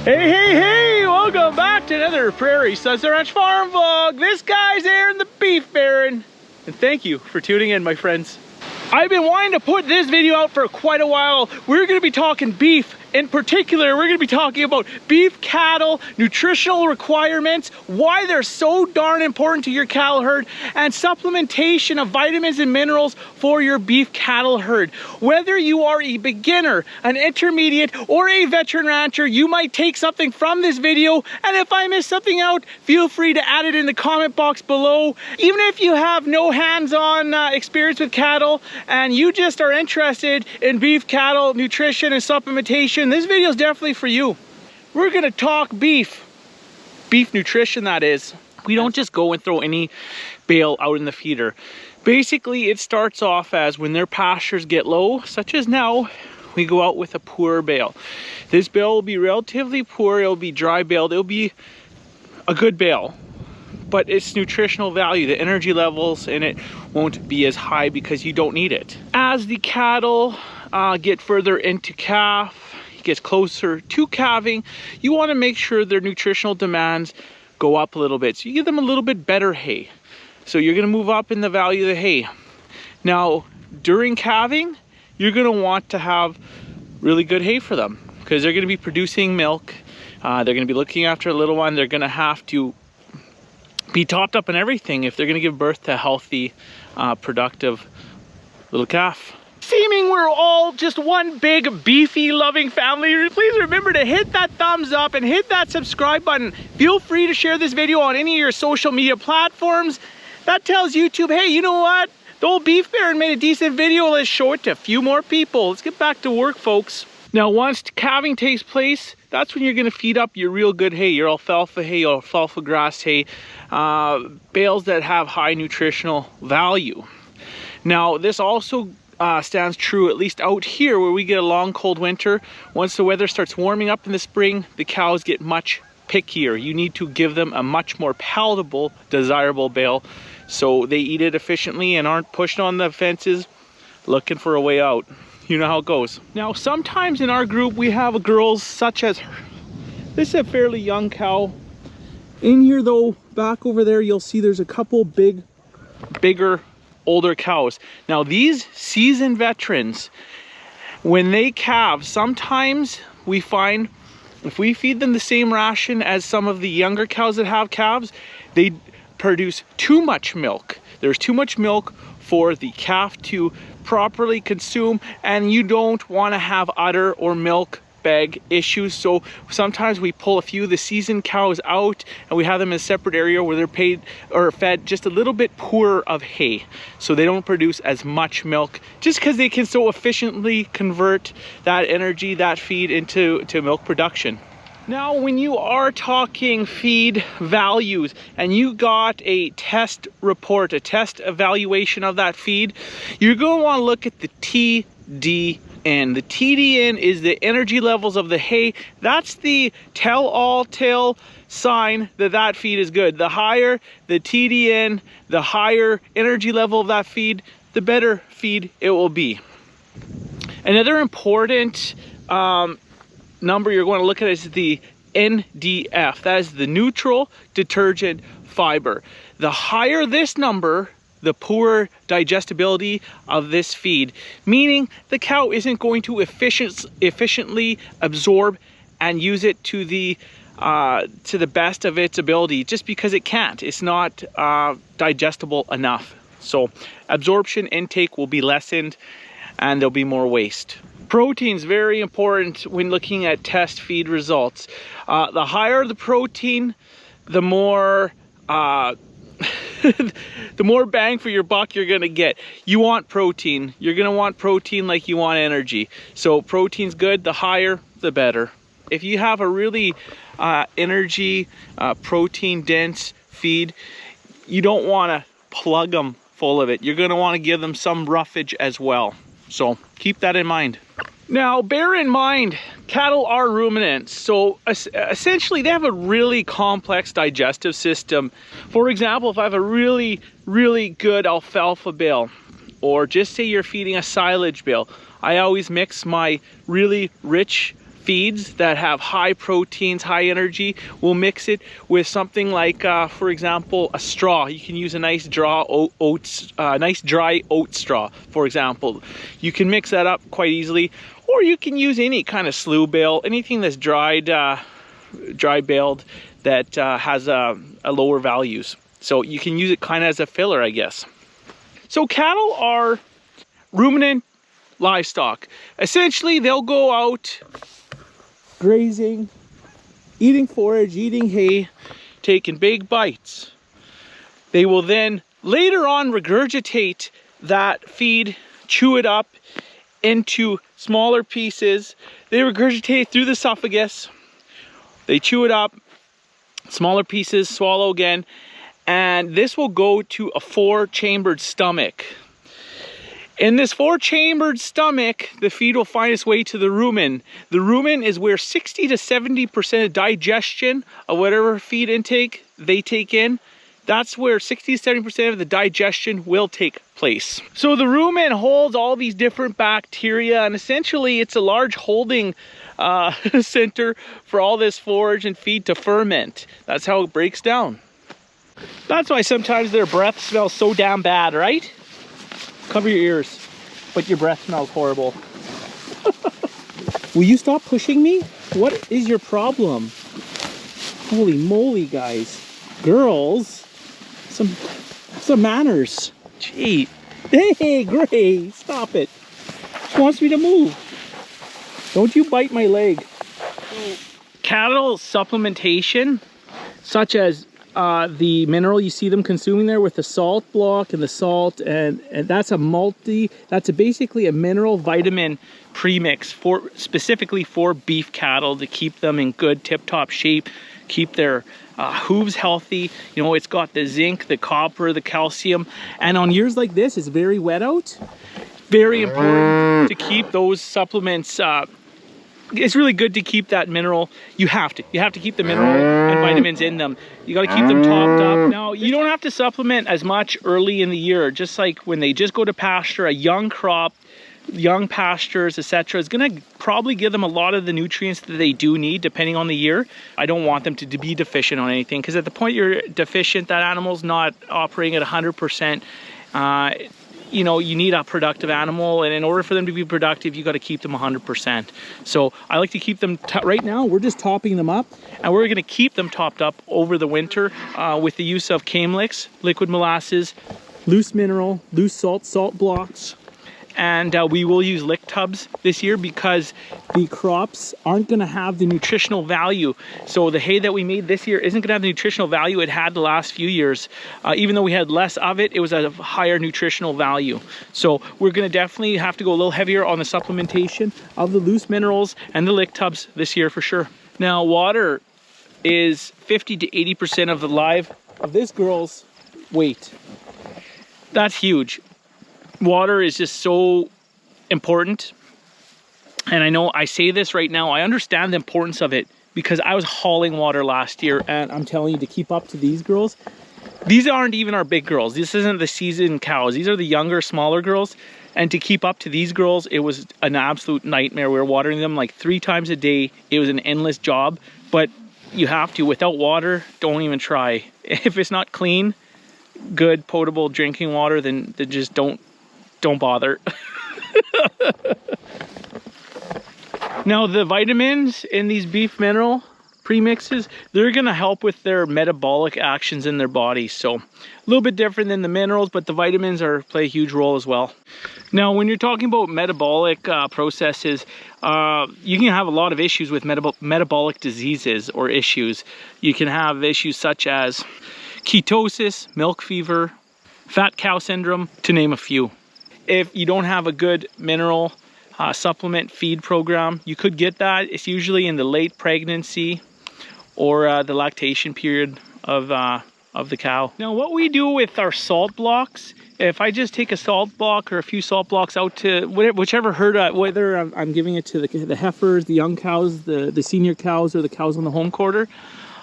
Hey, welcome back to another Prairie Sunset Ranch Farm vlog. This guy's Aaron the Beef Baron, and thank you for tuning in, my friends. I've been wanting to put this video out for quite a while. We're gonna be talking beef. In particular, we're gonna be talking about beef cattle, nutritional requirements, why they're so darn important to your cattle herd, and supplementation of vitamins and minerals for your beef cattle herd. Whether you are a beginner, an intermediate, or a veteran rancher, you might take something from this video, and if I miss something out, feel free to add it in the comment box below. Even if you have no hands-on experience with cattle, and you just are interested in beef cattle, nutrition, and supplementation, this video is definitely for you. We're gonna talk beef nutrition, that is. We don't just go and throw any bale out in the feeder. Basically, it starts off as when their pastures get low, such as now, we go out with a poor bale. This bale will be relatively poor, it'll be dry baled, it'll be a good bale, but its nutritional value, the energy levels in it won't be as high because you don't need it. As the cattle get further into calf, gets closer to calving, you want to make sure their nutritional demands go up a little bit. So you give them a little bit better hay. So you're going to move up in the value of the hay. Now, during calving, you're going to want to have really good hay for them because they're going to be producing milk. They're going to be looking after a little one. They're going to have to be topped up in everything if they're going to give birth to a healthy, productive little calf. Seeming we're all just one big beefy loving family, please remember to hit that thumbs up and hit that subscribe button. Feel free to share this video on any of your social media platforms. That tells YouTube, hey, you know what? The old Beef Baron made a decent video. Let's show it to a few more people. Let's get back to work, folks. Now, once calving takes place, that's when you're going to feed up your real good hay, your alfalfa hay, your alfalfa grass hay, bales that have high nutritional value. Now, this also stands true, at least out here where we get a long cold winter. Once the weather starts warming up in the spring, the cows get much pickier. You need to give them a much more palatable, desirable bale so they eat it efficiently and aren't pushed on the fences looking for a way out. You know how it goes. Now, sometimes in our group we have girls such as her. This is a fairly young cow. In here though, back over there, you'll see there's a couple bigger older cows. Now, these seasoned veterans, when they calve, sometimes we find if we feed them the same ration as some of the younger cows that have calves, they produce too much milk. There's too much milk for the calf to properly consume, and you don't want to have udder or milk bag issues. So sometimes we pull a few of the seasoned cows out and we have them in a separate area where they're paid or fed just a little bit poorer of hay, so they don't produce as much milk, just because they can so efficiently convert that energy, that feed into milk production. Now, when you are talking feed values and you got a test report, a test evaluation of that feed, you're going to want to look at the TDN. The TDN is the energy levels of the hay. That's the tell-all tale sign that that feed is good. The higher the TDN, the higher energy level of that feed, the better feed it will be. Another important number you're going to look at is the NDF. That is the neutral detergent fiber. The higher this number, the poorer digestibility of this feed, meaning the cow isn't going to efficiently absorb and use it to the best of its ability, just because it can't. It's not digestible enough. So absorption intake will be lessened and there'll be more waste. Protein is very important when looking at test feed results. The higher the protein, the more the more bang for your buck you're gonna get. You want protein. You're gonna want protein like you want energy. So protein's good. The higher, the better. If you have a really energy, protein dense feed, you don't want to plug them full of it. You're gonna want to give them some roughage as well. So keep that in mind. Now, bear in mind, cattle are ruminants, so essentially they have a really complex digestive system. For example, if I have a really good alfalfa bale, or just say you're feeding a silage bale, I always mix my really rich feeds that have high proteins, high energy. We'll mix it with something like, for example, a straw. You can use a nice dry oat straw, for example. You can mix that up quite easily, or you can use any kind of slough bale, anything that's dry baled that has a lower values. So you can use it kind of as a filler, I guess. So cattle are ruminant livestock. Essentially, they'll go out grazing, eating forage, eating hay, taking big bites. They will then later on regurgitate that feed, chew it up into smaller pieces. They regurgitate through the esophagus. They chew it up, smaller pieces, swallow again, and this will go to a 4-chambered stomach. In this 4-chambered stomach, the feed will find its way to the rumen. The rumen is where 60 to 70% of digestion of whatever feed intake they take in, that's where 60 to 70% of the digestion will take place. So the rumen holds all these different bacteria, and essentially it's a large holding center for all this forage and feed to ferment. That's how it breaks down. That's why sometimes their breath smells so damn bad, right? Cover your ears, but your breath smells horrible. Will you stop pushing me? What is your problem? Holy moly, guys. Girls, some manners. Gee. Hey, Gray, stop it. She wants me to move. Don't you bite my leg. Cattle supplementation, such as the mineral you see them consuming there with the salt block and the salt, and that's basically a mineral vitamin premix specifically for beef cattle to keep them in good tip-top shape, keep their hooves healthy. You know, it's got the zinc, the copper, the calcium, and on years like this, it's very wet out. Very important to keep those supplements. It's really good to keep that mineral. You have to keep the mineral and vitamins in them. You got to keep them topped up. Now, you don't have to supplement as much early in the year. Just like when they just go to pasture, a young crop, young pastures, etc., is going to probably give them a lot of the nutrients that they do need depending on the year. I don't want them to be deficient on anything, because at the point you're deficient, that animal's not operating at 100%. You know, you need a productive animal, and in order for them to be productive, you got to keep them 100%. So I like to keep them, right now we're just topping them up, and we're going to keep them topped up over the winter with the use of Camelyx, liquid molasses, loose mineral, loose salt blocks, and we will use lick tubs this year because the crops aren't going to have the nutritional value. So the hay that we made this year isn't going to have the nutritional value it had the last few years. Even though we had less of it, it was at a higher nutritional value. So we're going to definitely have to go a little heavier on the supplementation of the loose minerals and the lick tubs this year for sure. Now, water is 50 to 80% of this girl's weight. That's huge. Water is just so important, and I know I say this right now, I understand the importance of it because I was hauling water last year, and I'm telling you, to keep up to these girls, these aren't even our big girls. This isn't the seasoned cows. These are the younger, smaller girls, and to keep up to these girls, it was an absolute nightmare. We were watering them like 3 times a day. It was an endless job, but you have to. Without water, don't even try. If it's not clean, good, potable drinking water, then just don't bother. Now, the vitamins in these beef mineral premixes, they're going to help with their metabolic actions in their body. So a little bit different than the minerals, but the vitamins play a huge role as well. Now, when you're talking about metabolic processes, you can have a lot of issues with metabolic diseases or issues. You can have issues such as ketosis, milk fever, fat cow syndrome, to name a few. If you don't have a good mineral supplement feed program, you could get that. It's usually in the late pregnancy or the lactation period of the cow. Now, what we do with our salt blocks, if I just take a salt block or a few salt blocks out to whichever herd, whether I'm giving it to the heifers, the young cows, the senior cows, or the cows on the home quarter,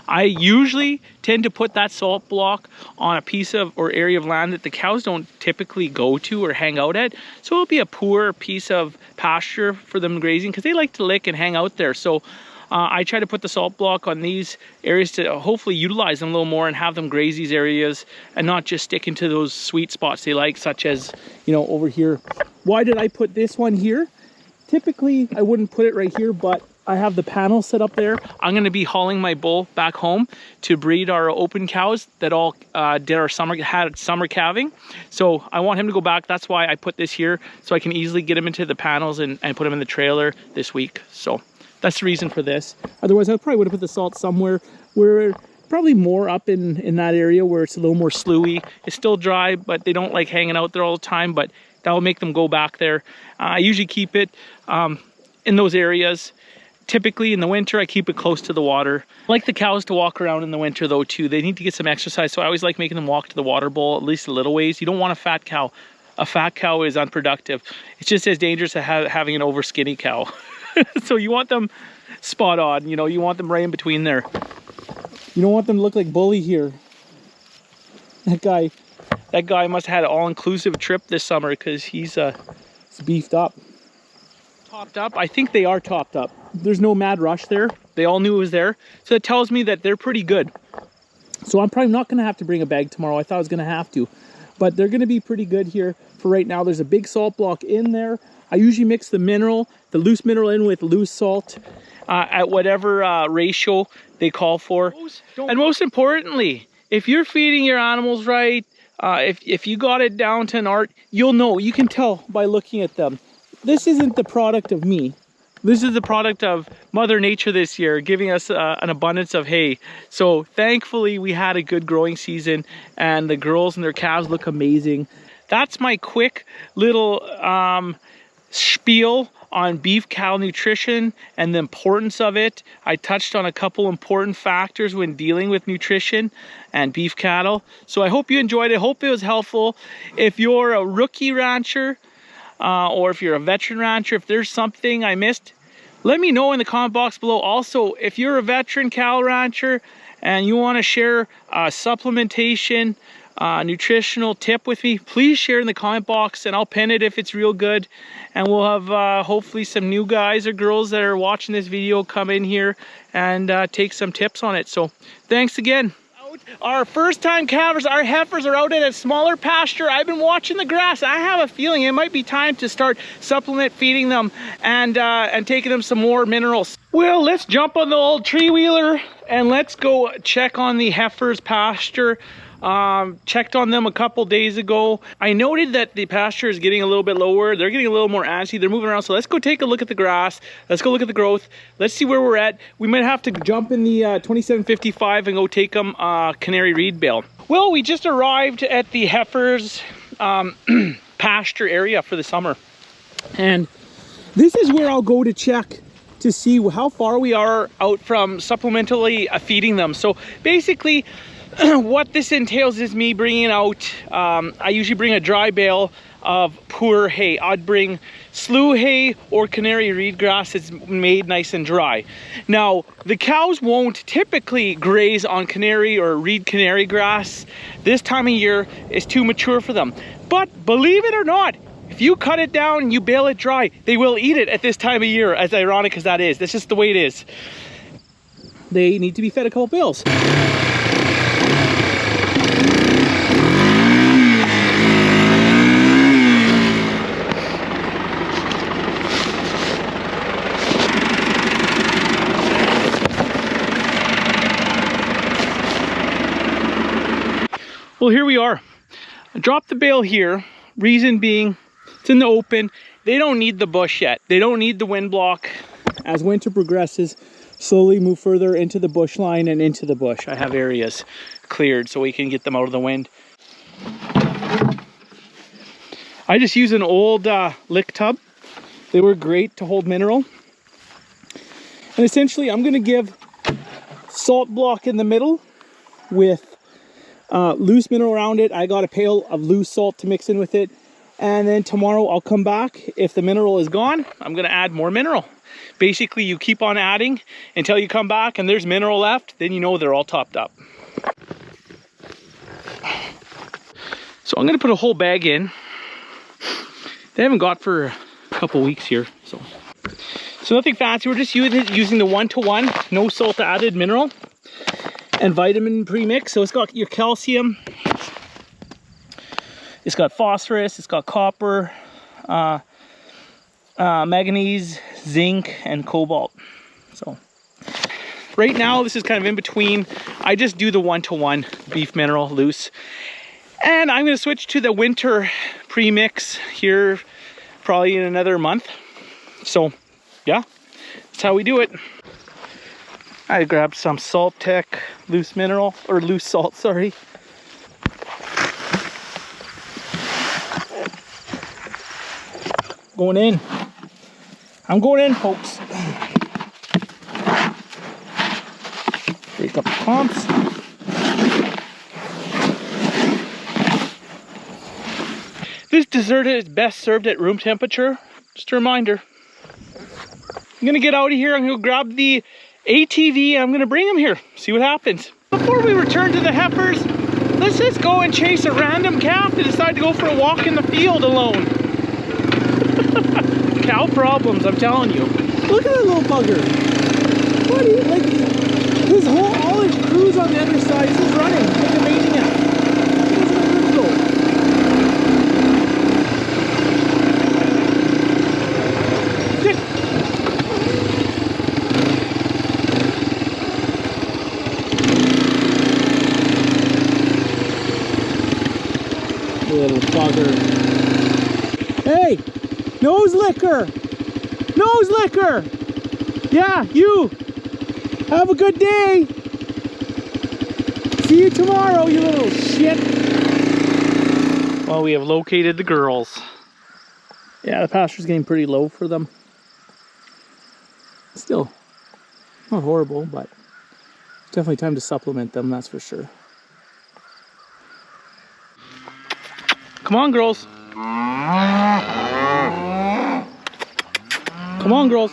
I usually tend to put that salt block on a piece of or area of land that the cows don't typically go to or hang out at. So it'll be a poor piece of pasture for them grazing because they like to lick and hang out there. So I try to put the salt block on these areas to hopefully utilize them a little more and have them graze these areas and not just stick into those sweet spots they like, such as, you know, over here. Why did I put this one here? Typically, I wouldn't put it right here, but I have the panel set up there. I'm gonna be hauling my bull back home to breed our open cows that all had summer calving. So I want him to go back. That's why I put this here, so I can easily get him into the panels and put him in the trailer this week. So that's the reason for this. Otherwise, I probably would have put the salt somewhere where probably more up in that area where it's a little more sloughie. It's still dry, but they don't like hanging out there all the time, but that will make them go back there. I usually keep it in those areas. Typically in the winter, I keep it close to the water. I like the cows to walk around in the winter though too. They need to get some exercise, so I always like making them walk to the water bowl at least a little ways. You don't want a fat cow. A fat cow is unproductive. It's just as dangerous as having an over skinny cow. So you want them spot on, you know, you want them right in between there. You don't want them to look like Bully here. That guy must have had an all-inclusive trip this summer because he's beefed up. Topped up? I think they are topped up. There's no mad rush there. They all knew it was there. So it tells me that they're pretty good. So I'm probably not gonna have to bring a bag tomorrow. I thought I was gonna have to. But they're gonna be pretty good here for right now. There's a big salt block in there. I usually mix the loose mineral in with loose salt at whatever ratio they call for. And most importantly, if you're feeding your animals right, if you got it down to an art, you'll know, you can tell by looking at them. This isn't the product of me. This is the product of Mother Nature this year, giving us an abundance of hay. So thankfully we had a good growing season and the girls and their calves look amazing. That's my quick little spiel on beef cow nutrition and the importance of it. I touched on a couple important factors when dealing with nutrition and beef cattle. So I hope you enjoyed it. Hope it was helpful. If you're a rookie rancher or if you're a veteran rancher, if there's something I missed, let me know in the comment box below. Also, if you're a veteran cow rancher and you want to share supplementation nutritional tip with me, please share in the comment box and I'll pin it if it's real good. And we'll have hopefully some new guys or girls that are watching this video come in here and take some tips on it. So thanks again. Our first time calvers, our heifers are out at a smaller pasture. I've been watching the grass. I have a feeling it might be time to start supplement feeding them and taking them some more minerals. Well, let's jump on the old tree wheeler and let's go check on the heifers' pasture. Checked on them a couple days ago. I noted that the pasture is getting a little bit lower. They're getting a little more antsy. They're moving around. So let's go take a look at the grass. Let's go look at the growth. Let's see where we're at. We might have to jump in the 2755 and go take them canary reed bale. Well, we just arrived at the heifers pasture area for the summer. And this is where I'll go to check to see how far we are out from supplementally feeding them. So basically, what this entails is me bringing out, I usually bring a dry bale of poor hay. I'd bring slough hay or canary reed grass that's made nice and dry. Now, the cows won't typically graze on canary or reed canary grass. This time of year is too mature for them. But believe it or not, if you cut it down and you bale it dry, they will eat it at this time of year, as ironic as that is. That's just the way it is. They need to be fed a couple bales. Well, here we are. I dropped the bale here. Reason being, it's in the open. They don't need the bush yet. They don't need the wind block. As winter progresses, slowly move further into the bush line and into the bush. I have areas cleared so we can get them out of the wind. I just use an old lick tub. They were great to hold mineral. And essentially, I'm gonna give salt block in the middle with loose mineral around it. I got a pail of loose salt to mix in with it. And then tomorrow I'll come back. If the mineral is gone, I'm gonna add more mineral. Basically, you keep on adding until you come back and there's mineral left, then you know they're all topped up. So I'm gonna put a whole bag in. They haven't got for a couple weeks here, so nothing fancy. We're just using the 1-to-1, no salt added mineral and vitamin premix. So it's got your calcium, it's got phosphorus, it's got copper, manganese, zinc, and cobalt. So right now this is kind of in between. I just do the 1-to-1 beef mineral loose, and I'm going to switch to the winter premix here probably in another month. So yeah, that's how we do it. I grabbed some Salt Tech loose mineral, or loose salt, sorry. Going in. I'm going in, folks. Take up the pumps. This dessert is best served at room temperature. Just a reminder. I'm gonna get out of here. I'm gonna grab the ATV and I'm gonna bring them here. See what happens. Before we return to the heifers, let's just go and chase a random calf that decided to go for a walk in the field alone. Cow problems, I'm telling you. Look at that little bugger. What do you, like, his whole, all his crew's on the other side. He's just running like a maniac. He doesn't know where to go. Little bugger. Hey! Nose licker! Nose licker! Yeah, you! Have a good day! See you tomorrow, you little shit! Well, we have located the girls. Yeah, the pasture's getting pretty low for them. Still, not horrible, but it's definitely time to supplement them, that's for sure. Come on, girls. Come on, girls.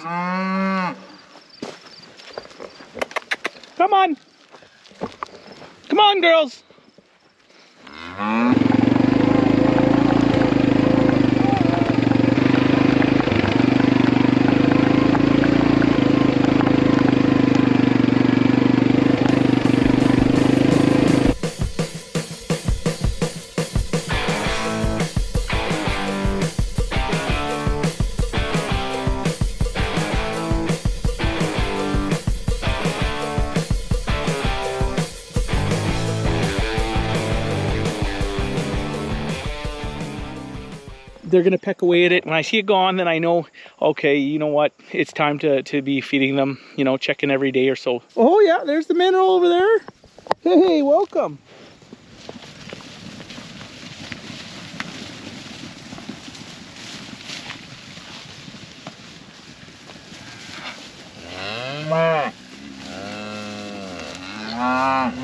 Come on. Come on, girls. They're gonna peck away at it. When I see it gone, then I know, okay, you know what? It's time to be feeding them, you know, checking every day or so. Oh yeah, there's the mineral over there. Hey, welcome.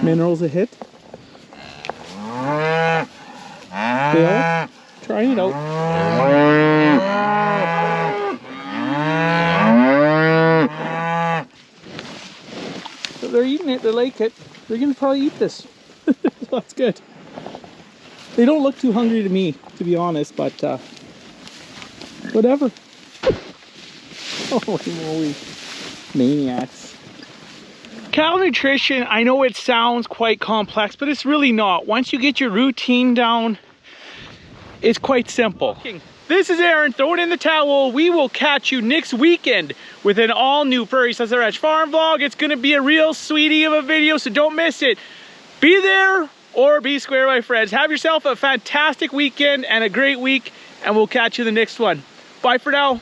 Minerals a hit. Bill, trying it out. So they're eating it, they like it. They're gonna probably eat this. That's good. They don't look too hungry to me, to be honest, but whatever. Holy moly. Maniacs. Cow nutrition, I know it sounds quite complex, but it's really not. Once you get your routine down, it's quite simple. This is Aaron, throw it in the towel. We will catch you next weekend with an all-new Prairie Sunset Ranch farm vlog. It's gonna be a real sweetie of a video, so don't miss it. Be there or be square, my friends. Have yourself a fantastic weekend and a great week, and we'll catch you in the next one. Bye for now.